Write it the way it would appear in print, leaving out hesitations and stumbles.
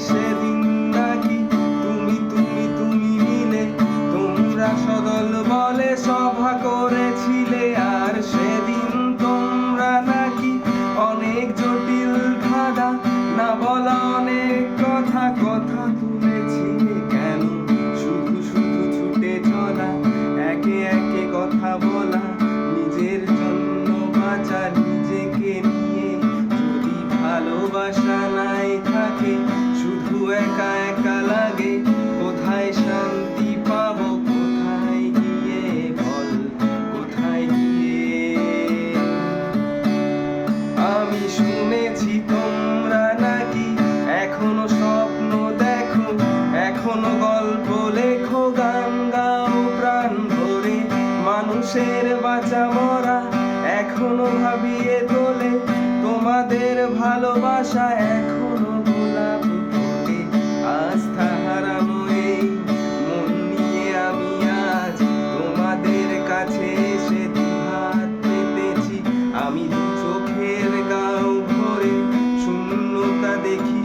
সেদিন নাকি তুমি তুমি তুমি মিলে তোমরা সদল বলে সভা করেছিলে, আর সেদিন তোমরা নাকি অনেক জটিল ধাঁধা না বলা অনেক কথা কথা তুলেছিলে। কেন শুধু শুধু ছুটে চলা, একে একে কথা বলা, নিজের জন্য বাঁচা নিজেকে নিয়ে। যদি ভালোবাসা নাই থাকে, শুধু একা একা লাগে, কোথায় শান্তি পাবো, কোথায় গিয়ে বল, কোথায় গিয়ে। আমি শুনেছি তোমরা নাকি এখনো স্বপ্ন দেখো, এখনো গল্প লেখো, গান গাও প্রাণ ভরে, মানুষের বাঁচা মরা এখনো ভাবিয়ে তোলে, তোমাদের ভালোবাসা এখনো গোলাপ ফোটে। আস্থা হারানো এই মন নিয়ে আমি আজ তোমাদের কাছে এসে দুহাত পেতেছি। আমি দু চোখের গাও ভরে শূন্যতা দেখি।